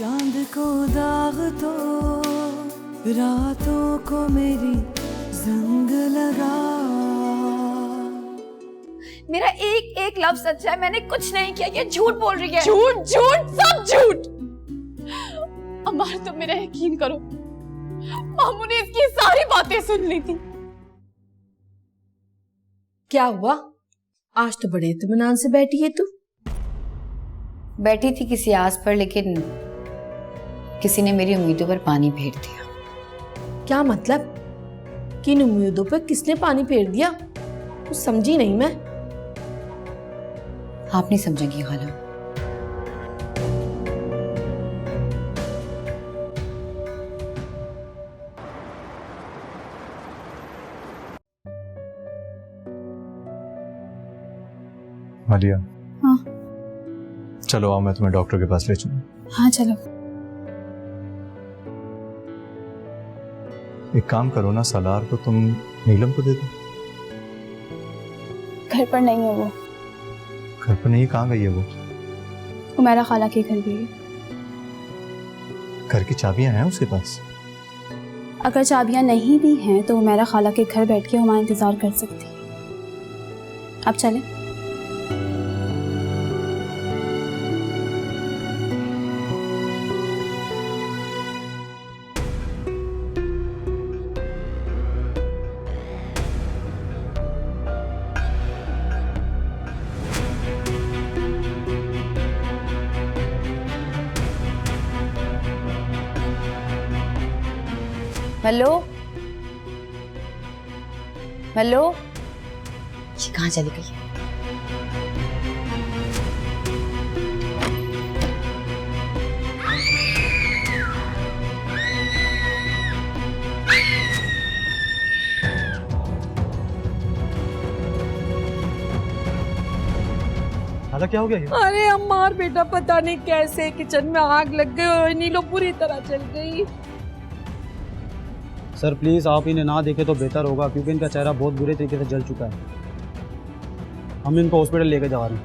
चांद को दाग तो रातों को मेरी जंग लगा। मेरा एक एक लफ्ज सच्चा है, मैंने कुछ नहीं किया। ये झूठ बोल रही है। झूठ झूठ सब झूठ। अम्मार तुम मेरा यकीन करो, मामू ने इसकी सारी बातें सुन ली थी। क्या हुआ? आज तो बड़े इत्मीनान से बैठी है तू। बैठी थी किसी आस पर, लेकिन किसी ने मेरी उम्मीदों पर पानी फेर दिया। क्या मतलब? किन उम्मीदों पर किसने पानी फेर दिया? कुछ समझी नहीं मैं। आप नहीं समझेंगी खाला। मालिया। हाँ। चलो आओ, मैं तुम्हें डॉक्टर के पास ले चलूं। हाँ चलो। एक काम करो ना, सलार को तुम नीलम को दे दो। घर पर नहीं है वो। घर पर नहीं? कहाँ गई है वो? उमैरा खाला के घर गई है। घर की चाबियां हैं उसके पास? अगर चाबियां नहीं भी हैं तो उमैरा खाला के घर बैठ के हमारा इंतजार कर सकती है। अब चलें। हेलो हेलो, ये कहाँ चली गई है? खाला क्या हो गया ये? अरे अम्मार बेटा, पता नहीं कैसे किचन में आग लग गई और नीलो पूरी तरह जल गई। सर प्लीज़ आप इन्हें ना देखें तो बेहतर होगा, क्योंकि इनका चेहरा बहुत बुरे तरीके से जल चुका है। हम इनको हॉस्पिटल लेके जा रहे हैं।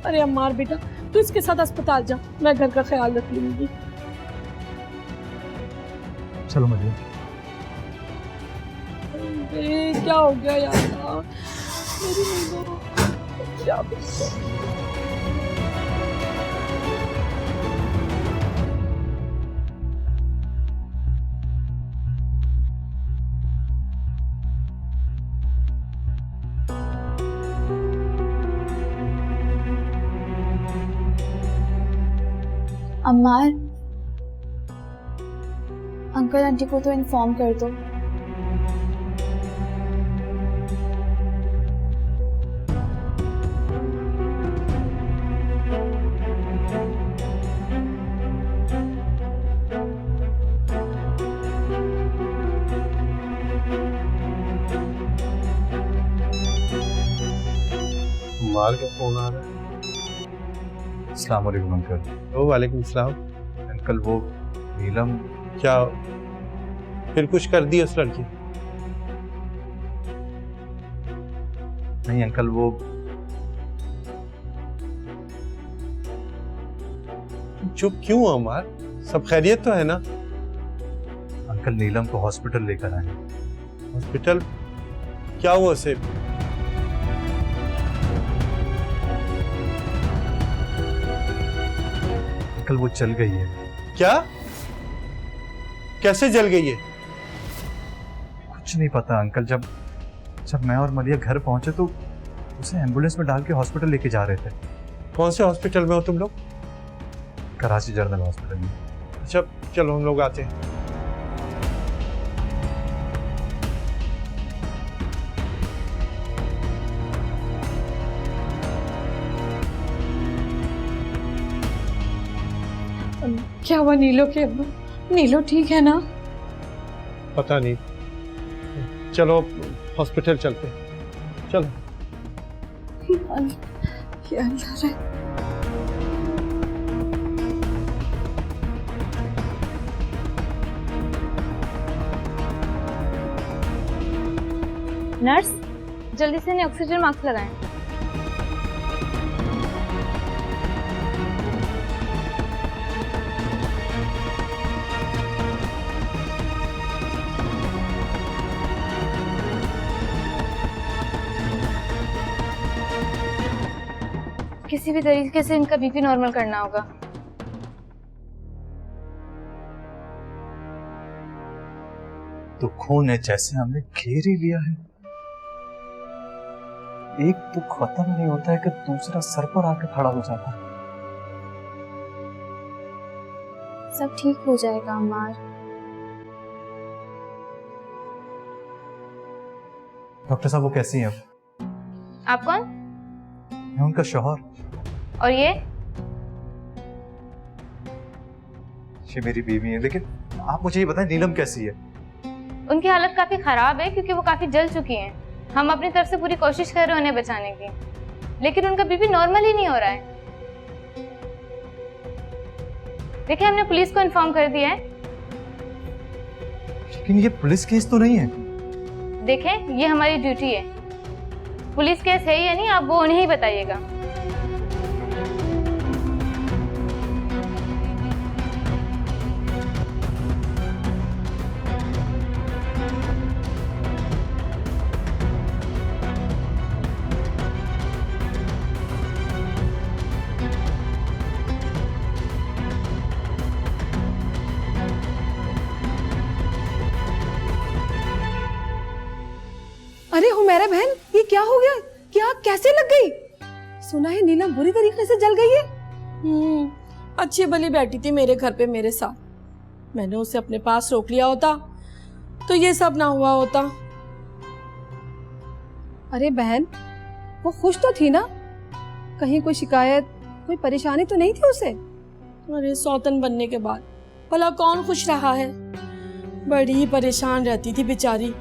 अरे अम्मार बेटा, तू इसके साथ अस्पताल जा, मैं घर का ख्याल रख लूंगी। चलो मलिया। क्या हो गया यार, मेरी नींदों क्या अम्मार, अंकल आंटी को तो इन्फॉर्म कर दो। माल का फोन आ रहा है। अस्सलाम वालेकुम अंकल। ओ वालेकुम सलाम। अंकल वो नीलम। क्या फिर कुछ कर दी उस लड़की? नहीं अंकल, वो चुप क्यों अमार? सब खैरियत तो है ना? अंकल नीलम को हॉस्पिटल लेकर आए। हॉस्पिटल? क्या हुआ उसे? अंकल वो चल गई है। क्या? कैसे जल गई है? कुछ नहीं पता अंकल। जब मैं और मलिया घर पहुंचे तो उसे एम्बुलेंस में डाल के हॉस्पिटल लेके जा रहे थे। कौन से हॉस्पिटल में हो तुम लोग? कराची जनरल हॉस्पिटल में। अच्छा चलो हम लोग आते हैं। क्या हुआ नीलो के अब्बा? नीलो ठीक है ना? पता नहीं, चलो हॉस्पिटल चलते हैं। चलो। ये अल्लाह रे। नर्स, जल्दी से इन्हें ऑक्सीजन मास्क लगाएं। किसी भी तरीके से इनका बीपी नॉर्मल करना होगा। तो खून है जैसे हमने घेर ही लिया है। एक तो खत्म नहीं होता है कि दूसरा सर पर आके खड़ा हो जाता है। सब ठीक हो जाएगा अम्मार। डॉक्टर साहब वो कैसी हैं? आप कौन? मैं उनका शौहर। और ये मेरी बीवी है। लेकिन आप मुझे ये बताएं नीलम कैसी है? उनकी हालत काफी खराब है क्योंकि वो काफी जल चुकी हैं। हम अपनी तरफ से पूरी कोशिश कर रहे हैं उन्हें बचाने की, लेकिन उनका बीपी नॉर्मल ही नहीं हो रहा है। देखिए हमने पुलिस को इन्फॉर्म कर दिया है। लेकिन ये पुलिस केस तो नहीं है। देखें ये हमारी ड्यूटी है। पुलिस केस है या नहीं आप वो उन्हें ही बताइएगा। अरे हुमैरा बहन, ये क्या हो गया? क्या कैसे लग गई? सुना है नीलम बुरी तरीके से जल गई है। अच्छी भली बैठी थी मेरे घर पे मेरे साथ। मैंने उसे अपने पास रोक लिया होता तो ये सब ना हुआ होता। अरे बहन, वो खुश तो थी ना? कहीं कोई शिकायत, कोई परेशानी तो नहीं थी उसे? अरे सौतन बनने के बाद भला कौन खुश रहा है? बड़ी परेशान रहती थी बेचारी।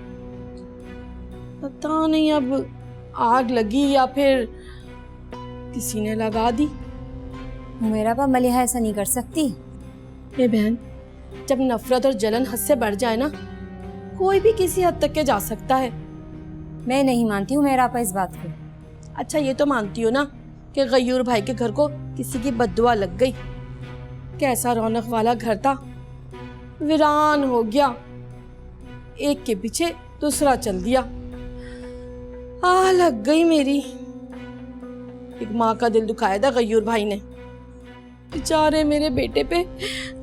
पता नहीं अब आग लगी या फिर किसी ने लगा दी। मेरा पा मलिहा ऐसा नहीं कर सकती। ये बहन, जब नफरत और जलन हद से बढ़ जाए ना, कोई भी किसी हद तक के जा सकता है। मैं नहीं मानती हूँ मेरा पा इस बात को। अच्छा ये तो मानती हो ना कि गयूर भाई के घर को किसी की बद्दुआ लग गई। कैसा रौनक वाला घर था, वीरान हो गया। एक के पीछे दूसरा चल दिया। लग गई मेरी। एक माँ का दिल दुखाया था गयूर भाई ने। बेचारे मेरे बेटे पे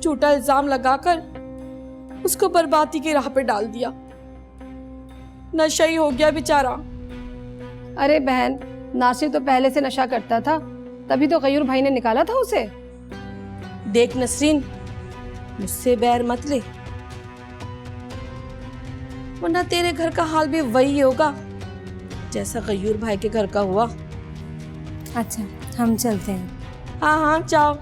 झूठा इल्जाम लगाकर उसको बर्बादी की राह पे डाल दिया। नशा ही हो गया बेचारा। अरे बहन, नासिर तो पहले से नशा करता था, तभी तो गयूर भाई ने निकाला था उसे। देख नसरीन, मुझसे बैर मत ले, वरना तेरे घर का हाल भी वही होगा जैसा गयूर भाई के घर का हुआ। अच्छा हम चलते हैं। हाँ हाँ जाओ।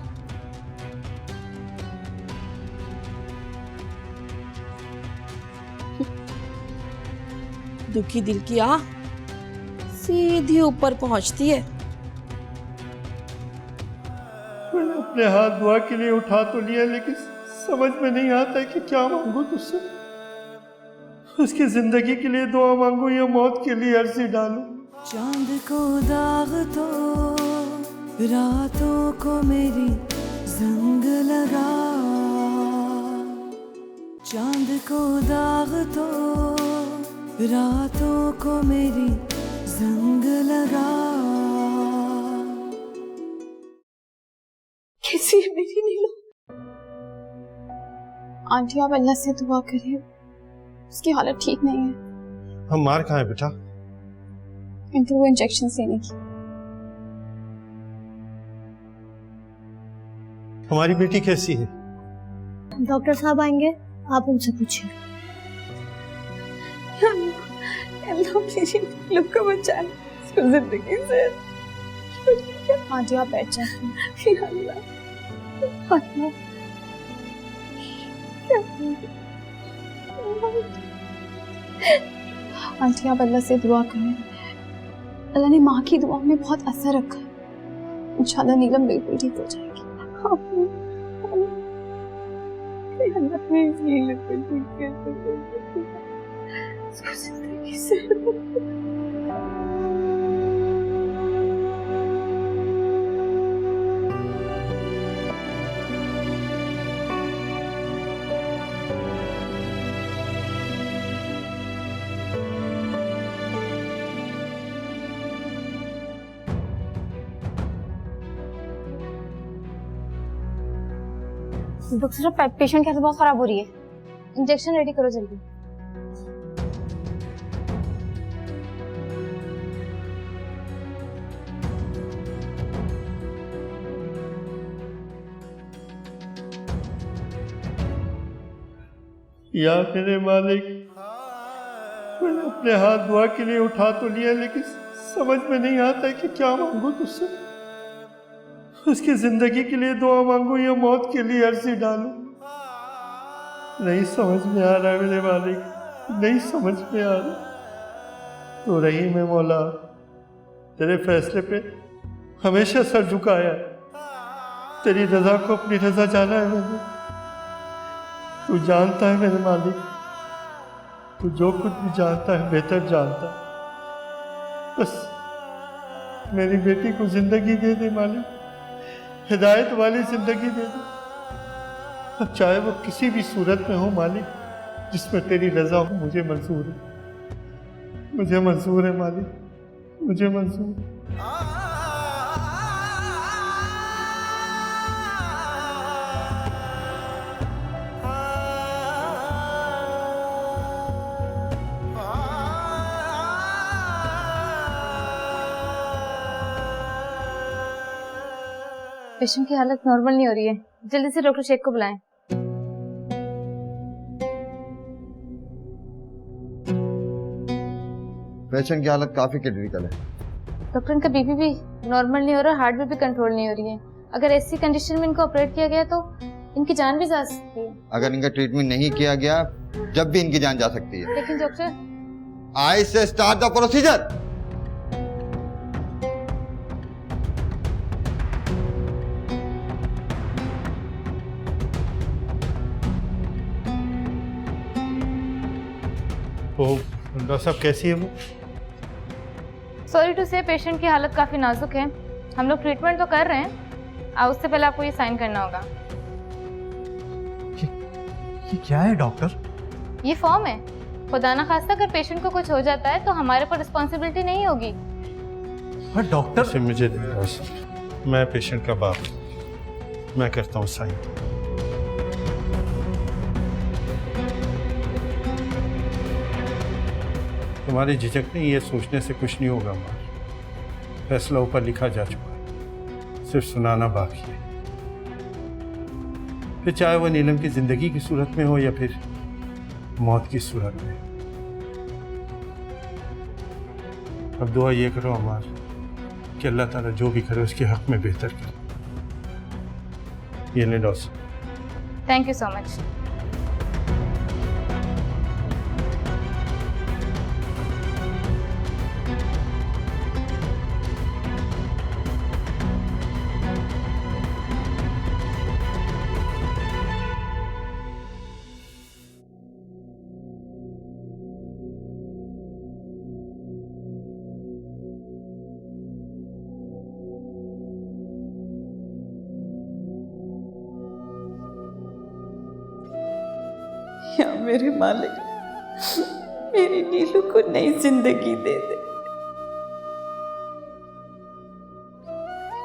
दुखी दिल की आह सीधी ऊपर पहुंचती है। मैंने अपने हाथ दुआ के लिए उठा तो लिया, लेकिन समझ में नहीं आता कि क्या मांगू तुझसे। उसकी जिंदगी के लिए दुआ मांगू या मौत के लिए अर्जी डालूं। चांद को दाग तो रातों को मेरी जंग लगा। चांद को दाग तो रातों को मेरी जंग लगा। कैसी है मेरी नीलम? आंटी आप अल्लाह से दुआ करिए, उसकी हालत ठीक नहीं है। हम मार कहाँ है बेटा? इनको वो इंजेक्शन देने की। हमारी बेटी कैसी है? डॉक्टर साहब आएंगे, आप उनसे पूछिए। अल्लाह मेरी नीलम को बचाना, उसको जिंदगी से। आंटी आप बैठ जाइए। अल्लाह अल्लाह आंटी आप अल्लाह से दुआ करें। अल्लाह ने माँ की दुआ में बहुत असर रखा है। इंशाल्लाह नीलम बिल्कुल ठीक हो जाएगी। अल्लाह मेरी नीलम को ठीक कर दे, उसको जिंदगी से। डॉक्टर साहब पेशेंट की हालत बहुत खराब हो रही है। इंजेक्शन रेडी करो जल्दी। या मेरे मालिक, मैंने अपने हाथ दुआ के लिए उठा तो लिया, लेकिन समझ में नहीं आता है कि क्या मांगू तुझसे। उसकी जिंदगी के लिए दुआ मांगू या मौत के लिए अर्जी डालूं, नहीं समझ में आ रहा है मेरे मालिक, नहीं समझ में आ रहा। तो रहीम है मौला, तेरे फैसले पे हमेशा सर झुकाया है, तेरी रजा को अपनी रजा जाना है मैंने। तू जानता है मेरे मालिक, तू जो कुछ भी जानता है बेहतर जानता है। बस मेरी बेटी को जिंदगी दे दे मालिक, हिदायत वाली जिंदगी दे दे। अब चाहे वो किसी भी सूरत में हो मालिक, जिसमें तेरी रजा हो, मुझे मंजूर है, मुझे मंजूर है मालिक, मुझे मंजूर है। पेशेंट की हालत नॉर्मल नहीं हो रही है, जल्दी से डॉक्टर शेख को बुलाएं। पेशेंट की हालत काफी क्रिटिकल है। डॉक्टर, इनका बीपी भी नॉर्मल नहीं हो रहा, हार्ट बीट भी कंट्रोल नहीं हो रही है। अगर ऐसी कंडीशन में इनको ऑपरेट किया गया तो इनकी जान भी जा सकती है। अगर इनका ट्रीटमेंट नहीं किया गया, जब भी इनकी जान जा सकती है। लेकिन डॉक्टर, आई से स्टार्ट द प्रोसीजर। डॉक्टर साहब कैसी है वो? सॉरी टू से पेशेंट की हालत काफी नाजुक है। हम लोग ट्रीटमेंट तो कर रहे हैं, उससे पहले आपको ये साइन करना होगा। ये क्या है डॉक्टर? ये फॉर्म है। खुदा ना खास्ता अगर पेशेंट को कुछ हो जाता है तो हमारे पर रिस्पॉन्सिबिलिटी नहीं होगी। पर डॉक्टर से मुझे मैं पेशेंट का बाप, मैं करता हूँ साइन। तुम्हारी झिझक नहीं, ये सोचने से कुछ नहीं होगा मार। फैसला ऊपर लिखा जा चुका है, सिर्फ सुनाना बाकी है। फिर चाहे वो नीलम की जिंदगी की सूरत में हो या फिर मौत की सूरत में। अब दुआ ये करो अमार कि अल्लाह ताला जो भी करे उसके हक में बेहतर करे। ये ले doctor. Thank you so much. या मेरे मालिक, मेरी नीलू को नई जिंदगी दे दे।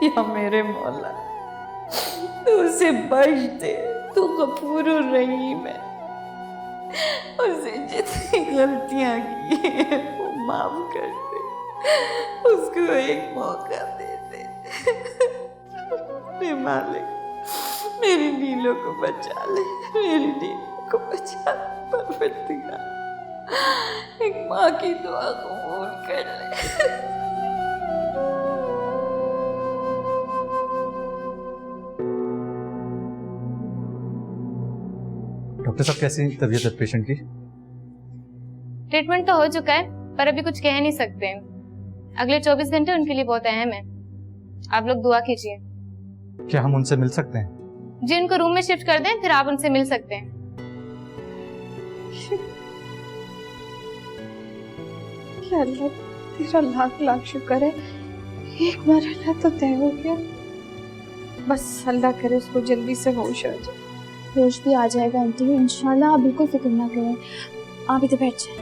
या मेरे मौला, तू उसे बख्श दे, तू गफूर रहीम है। उसे जितनी गलतियां की है वो माफ कर दे, उसको एक मौका दे दे। मेरे मालिक, मेरी नीलू को बचा ले, मेरी नीलू को बचा ले। परवरदिगार, एक माँ की दुआ कबूल कर ले। डॉक्टर साहब कैसी तबीयत है पेशेंट की? ट्रीटमेंट तो हो चुका है, पर अभी कुछ कह नहीं सकते। अगले 24 घंटे उनके लिए बहुत अहम है। आप लोग दुआ कीजिए। क्या हम उनसे मिल सकते हैं? जी, उनको रूम में शिफ्ट कर दें, फिर आप उनसे मिल सकते हैं। अल्लाह तेरा लाख लाख शुक्र है, एक मरहला तो तय हो गया। बस अल्लाह करे उसको जल्दी से होश आ जाए। होश भी आ जाएगा आंटी, इंशाल्लाह। आप बिल्कुल फिक्र ना करें, आप इधर बैठ जाएं।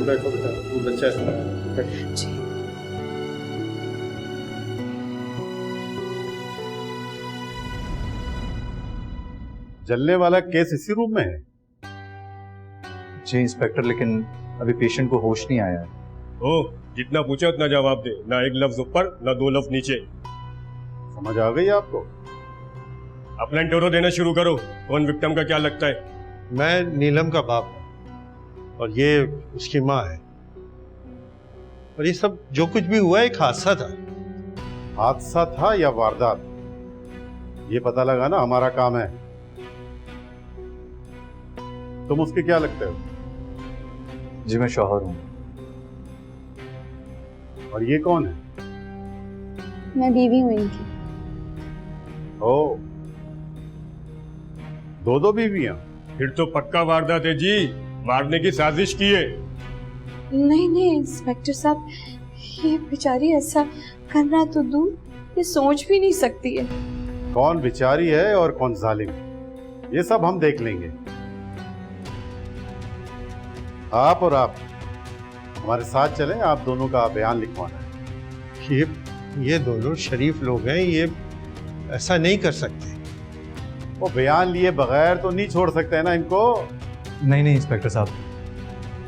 बैठो बेटा, तू बच्चा है। जी। जलने वाला केस इसी रूम में है? जी इंस्पेक्टर, लेकिन अभी पेशेंट को होश नहीं आया है। ओ, जितना पूछा उतना जवाब दे, ना एक लफ्ज ऊपर ना दो लफ्ज नीचे। समझ आ गई आपको? अपना इंटरो देना शुरू करो। कौन विक्टिम का क्या लगता है? मैं नीलम का बाप हूँ और ये उसकी माँ है, और ये सब जो कुछ भी हुआ एक हादसा था। हादसा था या वारदात, ये पता लगाना हमारा काम है। तुम उसके क्या लगते हो? जी मैं शौहर हूँ। और ये कौन है? मैं बीवी हूँ इनकी। ओ, दो बीवियां? फिर तो पक्का वारदात है जी, मारने की साजिश की है। नहीं नहीं इंस्पेक्टर साहब, ये बेचारी ऐसा करना तो दूर, ये सोच भी नहीं सकती है। कौन बेचारी है और कौन जालिम, ये सब हम देख लेंगे। आप और आप हमारे साथ चलें, आप दोनों का बयान लिखवाना है। ये दोनों शरीफ लोग हैं, ये ऐसा नहीं कर सकते। वो बयान लिए बगैर तो नहीं छोड़ सकते हैं ना इनको। नहीं नहीं इंस्पेक्टर साहब,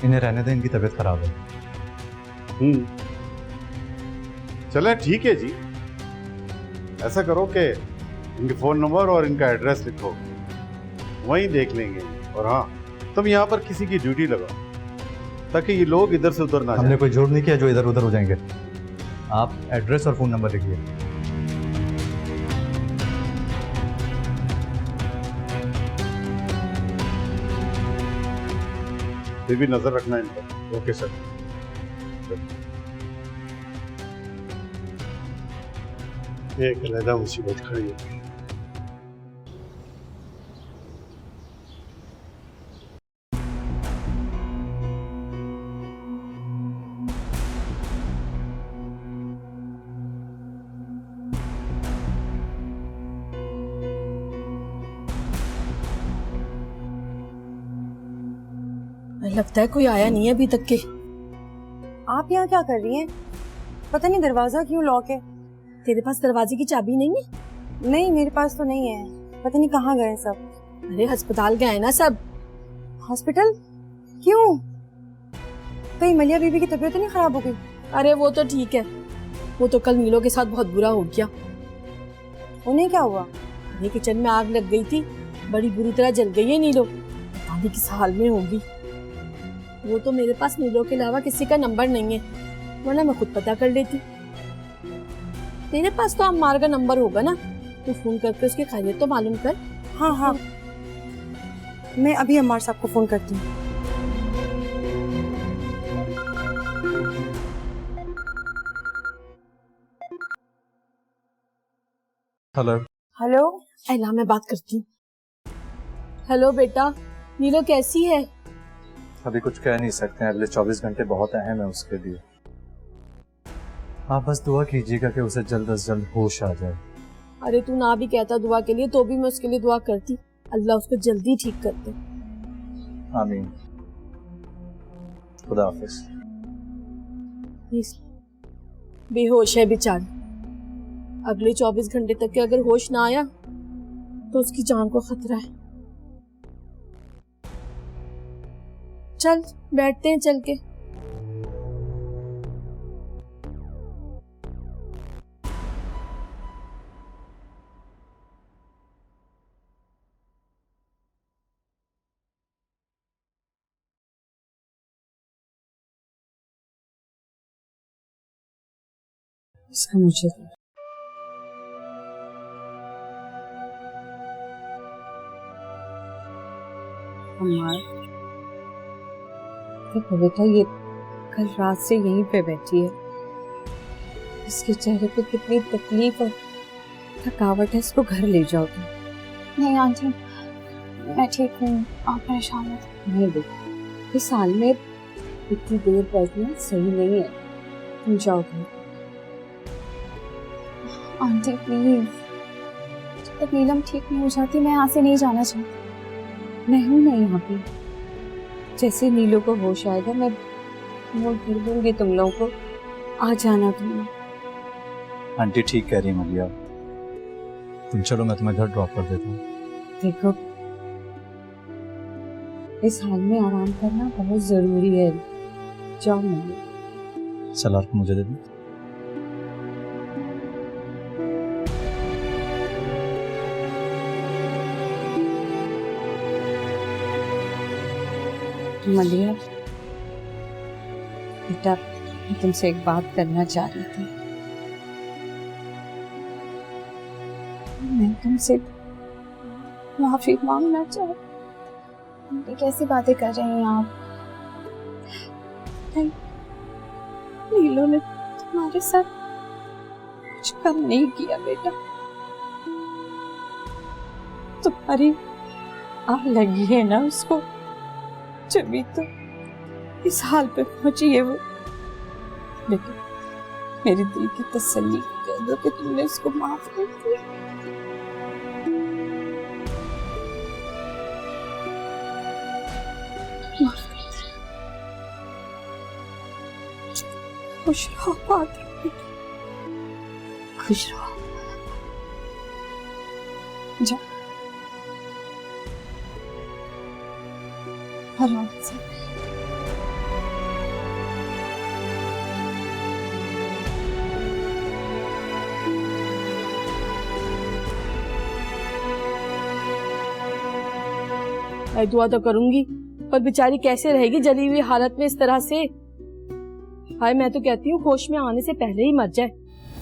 इन्हें रहने दें, इनकी तबीयत खराब है। चले ठीक है जी, ऐसा करो कि इनके फोन नंबर और इनका एड्रेस लिखो, वहीं देख लेंगे। और हाँ, तुम यहाँ पर किसी की ड्यूटी लगाओ ताकि ये लोग इधर से उधर ना जाएं। हमने कोई जुर्म नहीं किया जो इधर उधर हो जाएंगे। आप एड्रेस और फोन नंबर लिखिए। फिर भी नजर रखना इन पर। Okay sir. एक अलग मुसीबत खड़ी है। लगता है कोई आया नहीं है अभी तक के। आप यहाँ क्या कर रही हैं? पता नहीं दरवाजा क्यों लॉक है। तेरे पास दरवाजे की चाबी नहीं है? नहीं, मेरे पास तो नहीं है। पता नहीं कहाँ गए सब। अरे अस्पताल गए ना सब। हॉस्पिटल? क्यों? कहीं मलिया बीबी की तबीयत तो नहीं खराब हो गई? अरे वो तो ठीक है, वो तो कल नीलो के साथ बहुत बुरा हो गया। उन्हें क्या हुआ? ये किचन में आग लग गई थी, बड़ी बुरी तरह जल गई है नीलो, पता नहीं किस हाल में होगी। वो तो मेरे पास नीलो के अलावा किसी का नंबर नहीं है, वरना मैं खुद पता कर लेती। तेरे पास तो अम्मार का नंबर होगा ना, तू फोन करके उसकी खैरियत तो मालूम कर। हाँ हाँ, मैं अभी अम्मार साहब को फोन करती हूँ। हेलो हेलो, एला मैं बात करती हूँ। हेलो बेटा, नीलो कैसी है? अभी कुछ कह नहीं सकते हैं, अगले 24 घंटे बहुत अहम है उसके लिए। आप बस दुआ कीजिएगा कि उसे जल्द से जल्द होश आ जाए। अरे तू ना भी कहता दुआ के लिए तो भी मैं उसके लिए दुआ करती, अल्लाह उसको जल्दी ठीक कर दे। आमीन। खुदा हाफिज। बेहोश है बेचारी, अगले 24 घंटे तक के अगर होश ना आया तो उसकी जान को खतरा है। चल बैठते हैं चल के। इसका मुझे तो बेटा, ये कल रात से यहीं पे बैठी है। इसके चेहरे पे कितनी तकलीफ और थकावट है। इसको घर ले जाओगे? नहीं आंटी, मैं ठीक हूँ, आप परेशान मत। नहीं बेटा, इस हाल में इतनी देर बैठना सही नहीं है। तुम जाओगे? आंटी प्लीज, जब तक नीलम ठीक नहीं हो जाती मैं यहाँ से नहीं जाना चाहती। मैं हूँ ना यहाँ पे, जैसे नीलो को होश आएगा मैं फोन कर दूंगी तुम लोगों को, आ जाना तुम। आंटी ठीक कह रही है मलिया, तुम चलो मैं तुम्हें घर ड्रॉप कर देता हूँ। देखो इस हाल में आराम करना बहुत जरूरी है। जाओ मम्मी। सलाद मुझे दे दो। मलिया बेटा, मैं तुमसे एक बात करना चाह रही थी। मैं तुमसे माफी मांगना चाह। ये कैसी बातें कर रही हैं आप? नहीं, नीलो ने तुम्हारे साथ कुछ कम नहीं किया बेटा। तुम्हारी आग लगी है ना उसको, जब तो इस हाल पे पहुंची है वो। लेकिन मेरी दिल की तसल्ली कह दो कि तुमने उसको माफ कर दिया। माफ कर दिया। खुश रहो बात, खुश रहो। जाओ आराम से। दुआ तो करूंगी, पर बेचारी कैसे रहेगी जली हुई हालत में इस तरह से। हाय, मैं तो कहती हूँ होश में आने से पहले ही मर जाए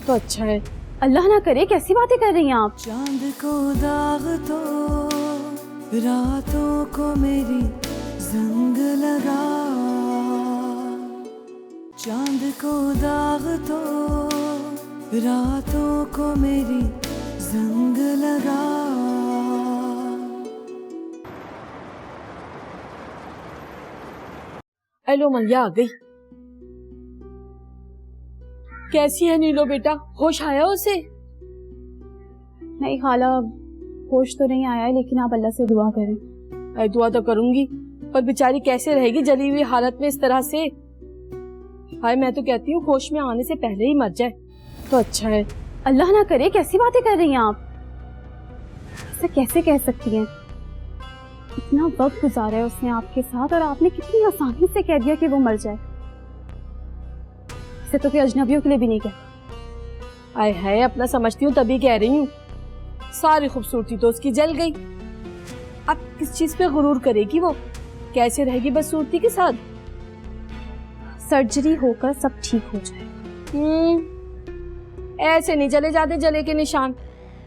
तो अच्छा है। अल्लाह ना करे, कैसी बातें कर रही हैं आप? चांद को दाग तो रातों को मेरी जंग लगा, चांद को दाग तो रातों को मेरी जंग लगा। हेलो, मलिया आ गई। कैसी है नीलो बेटा, होश आया उसे? नहीं खाला, होश तो नहीं आया है, लेकिन आप अल्लाह से दुआ करें। दुआ तो करूंगी, पर बेचारी कैसे रहेगी जली हुई हालत में इस तरह से। हाय, मैं तो कहती हूँ होश में आने से पहले ही मर जाए तो अच्छा है। अल्लाह ना करे, कैसी बातें कर रही हैं आप? ऐसा कैसे कह सकती हैं? इतना वक्त गुजारा है उसने आपके साथ और आपने कितनी आसानी से कह दिया कि वो मर जाए। इसे तो कोई अजनबियों के लिए भी नहीं कहता। आय हाय, अपना समझती हूँ तभी कह रही हूँ। सारी खूबसूरती तो उसकी जल गई। अब किस चीज पे गुरूर करेगी वो? कैसे रहेगी बदसूरती के साथ? सर्जरी होकर सब ठीक हो जाए। ऐसे नहीं चले जाते जले के निशान।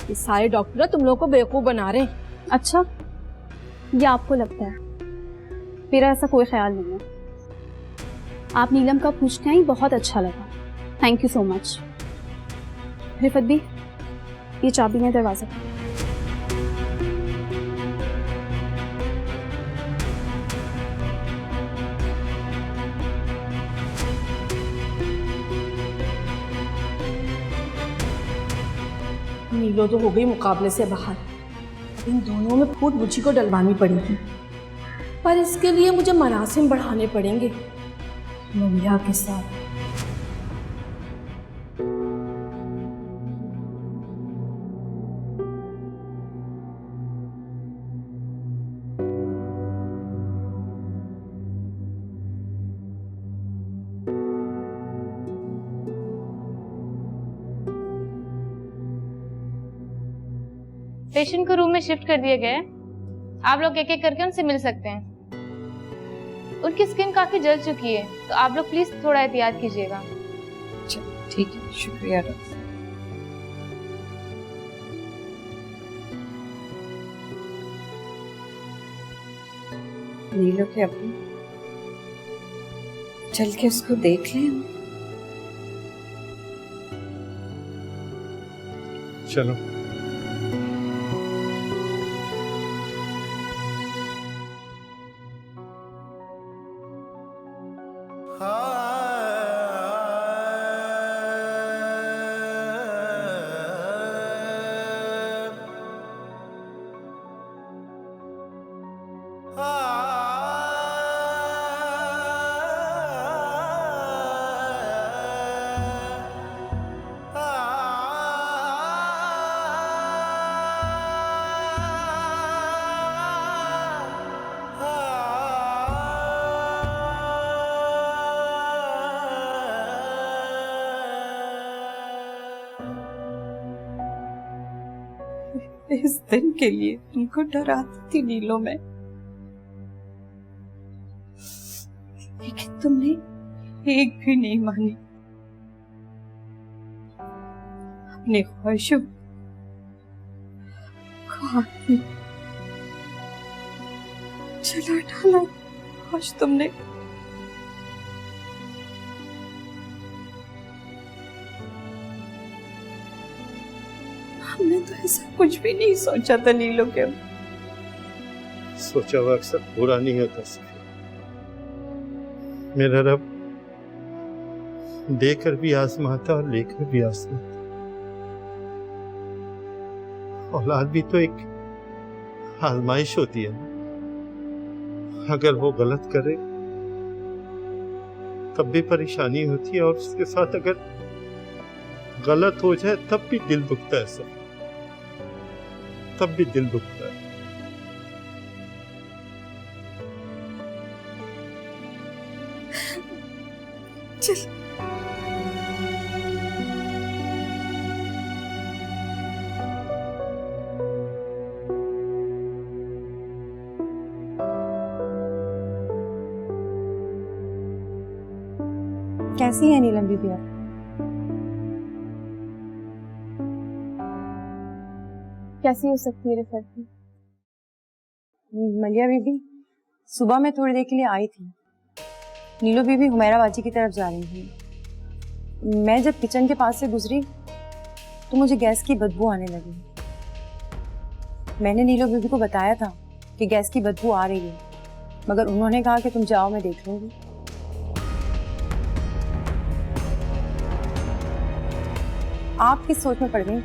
ये सारे डॉक्टर तुम लोगों को बेवकूफ बना रहे हैं। अच्छा, ये आपको लगता है, मेरा ऐसा कोई ख्याल नहीं है। आप नीलम का पूछना ही बहुत अच्छा लगा, thank you so much. Rifat भी, ये चाबी ने दरवाजा। नीलो तो हो गई मुकाबले से बाहर। इन दोनों में फूट बुची को डलवानी पड़ेगी, पर इसके लिए मुझे मरासिम बढ़ाने पड़ेंगे मलिया के साथ। पेशेंट को रूम में शिफ्ट कर दिया गया है। आप लोग एक एक करके उनसे मिल सकते हैं। उनकी स्किन काफी जल चुकी है, तो आप लोग प्लीज थोड़ा एहतियात कीजिएगा। चलो ठीक है, शुक्रिया डॉक्टर। नीलो के अपनी चल के उसको देख लें। चलो। इस दिन के लिए तुमको डराती थी नीलो में, लेकिन तुमने एक भी नहीं मानी। अपने ख्वाहिशों को आगे चला डाला आज तुमने। हमने तो ऐसा कुछ भी नहीं सोचा था नीलो के। सोचा हुआ अक्सर पूरा नहीं होता सफिया। मेरा रब देकर भी आजमाता और लेकर भी आजमाता। औलाद भी तो एक आजमाइश होती है। अगर वो गलत करे तब भी परेशानी होती है, और उसके साथ अगर गलत हो जाए तब भी दिल दुखता है सब, तब भी दिल दुखता है। चल कैसी है नीलम दीदी आप? कैसी हो सकती है रिफत भी? मलिया बीबी सुबह में थोड़ी देर के लिए आई थी। नीलो बीबी हुमैरा बाजी की तरफ जा रही थी। मैं जब किचन के पास से गुजरी तो मुझे गैस की बदबू आने लगी। मैंने नीलो बीबी को बताया था कि गैस की बदबू आ रही है, मगर उन्होंने कहा कि तुम जाओ मैं देख लूंगी। आप किस सोच में पड़ गई?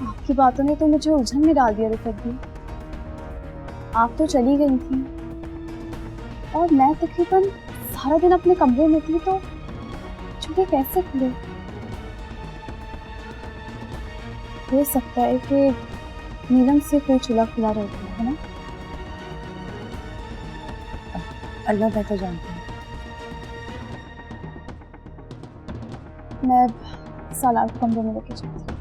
आपकी बातों ने तो मुझे उलझन में डाल दिया रिफत भी। आप तो चली गई थी और मैं तकरीबन सारा दिन अपने कमरे में थी, तो चूल्हे कैसे खुले? हो सकता है कि नीलम से कोई चूल्हा खुला रहता है ना? अल्लाह बेहतर जानता है। मैं सालार को कमरे में लेके जाती हूँ।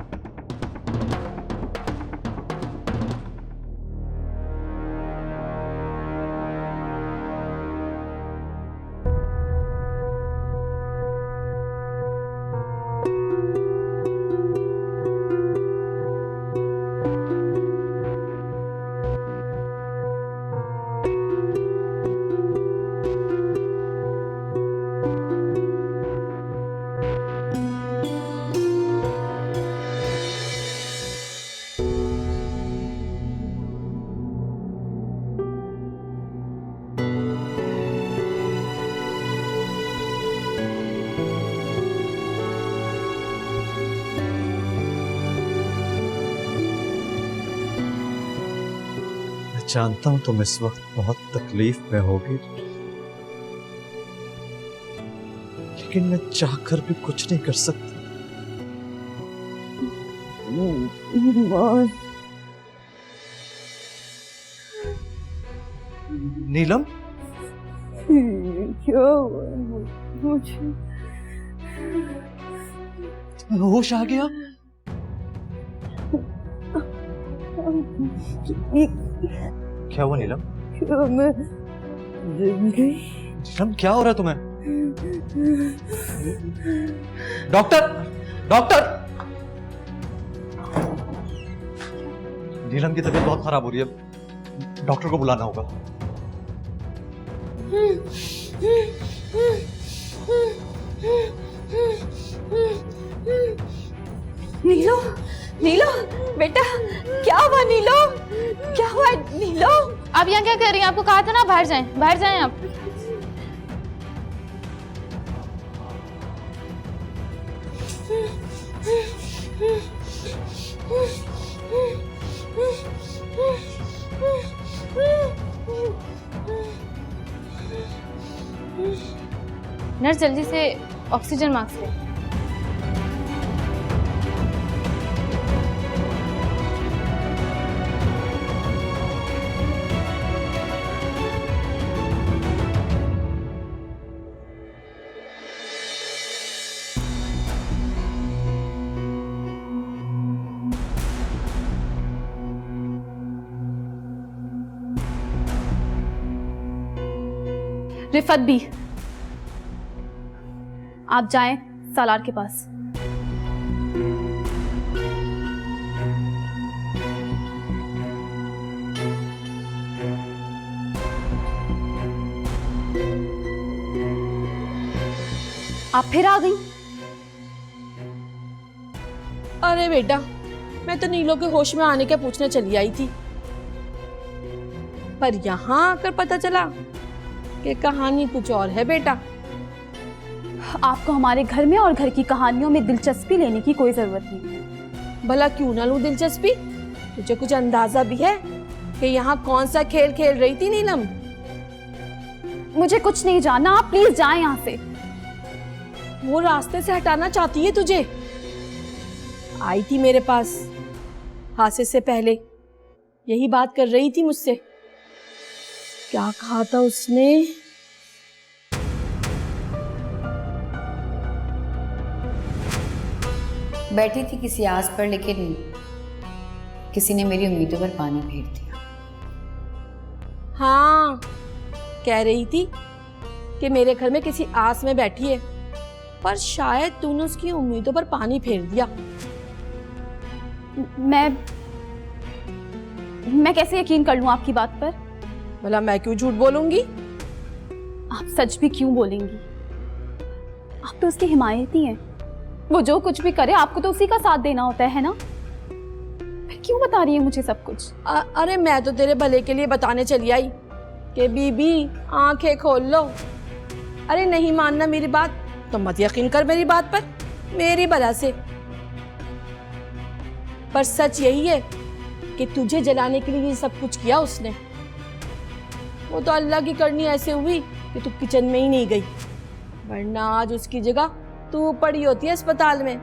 जानता हूं तुम इस वक्त बहुत तकलीफ में होगी, लेकिन मैं चाहकर भी कुछ नहीं कर सकता। नीलम, क्या मुझे होश आ गया? क्या हुआ नीलम? नीलम क्या हो रहा है तुम्हें? Doctor, doctor! नीलम की तबीयत बहुत खराब हो रही है, डॉक्टर को बुलाना होगा। नीलो, नीलो बेटा, क्या हुआ नीलो? क्या हुआ नीलो? आप यहाँ क्या कर रही हैं? आपको कहा था ना बाहर जाएं, बाहर जाएं आप। नर्स जल्दी से ऑक्सीजन मास्क ले। रिफत भी, आप जाएं सालार के पास। आप फिर आ गई? अरे बेटा, मैं तो नीलो के होश में आने के पूछने चली आई थी, पर यहाँ आकर पता चला कि कहानी कुछ और है बेटा। आपको हमारे घर में और घर की कहानियों में दिलचस्पी लेने की कोई जरूरत नहीं। भला क्यों ना लूं दिलचस्पी? तुझे कुछ अंदाजा भी है कि यहाँ कौन सा खेल खेल रही थी नीलम? मुझे कुछ नहीं जानना, आप प्लीज जाएं यहाँ से। वो रास्ते से हटाना चाहती है तुझे। आई थी मेरे पास हादसे से पहले, यही बात कर रही थी मुझसे। क्या कहा था उसने? बैठी थी किसी आस पर, लेकिन किसी ने मेरी उम्मीदों पर पानी फेर दिया। हाँ, कह रही थी कि मेरे घर में किसी आस में बैठी है, पर शायद तूने उसकी उम्मीदों पर पानी फेर दिया। मैं कैसे यकीन कर लूं आपकी बात पर? भला मैं क्यों झूठ बोलूंगी? आप सच भी क्यों बोलेंगी? आप तो उसकी हिमायती हैं। वो जो कुछ भी करे आपको तो उसी का साथ देना होता है ना? फिर क्यों बता रही है मुझे सब कुछ? अरे मैं तो तेरे भले के लिए बताने चली आई कि बीबी आंखें खोल लो। अरे नहीं मानना मेरी बात तो मत यकीन कर मेरी बात पर, मेरी भला से। पर सच यही है कि तुझे जलाने के लिए ये सब कुछ किया उसने। वो तो अल्लाह की करनी ऐसे हुई कि तू किचन में ही नहीं गई, वरना आज उसकी जगह तू पड़ी होती है अस्पताल में।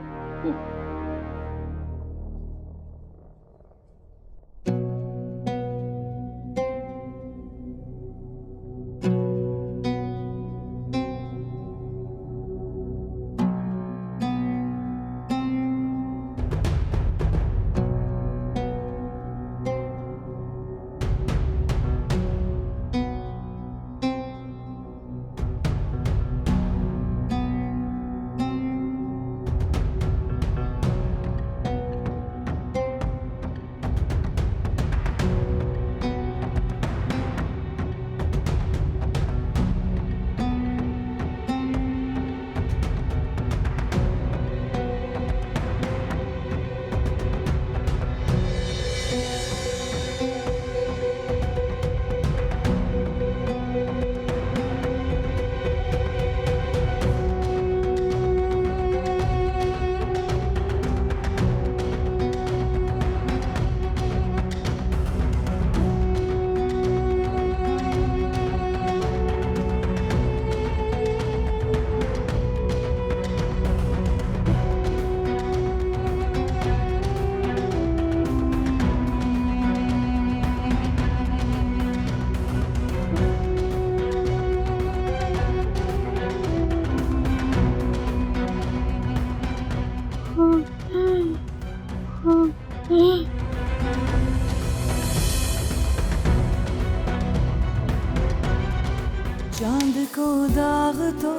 चांद को दाग तो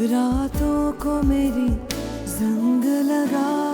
रातों को मेरी जंग लगा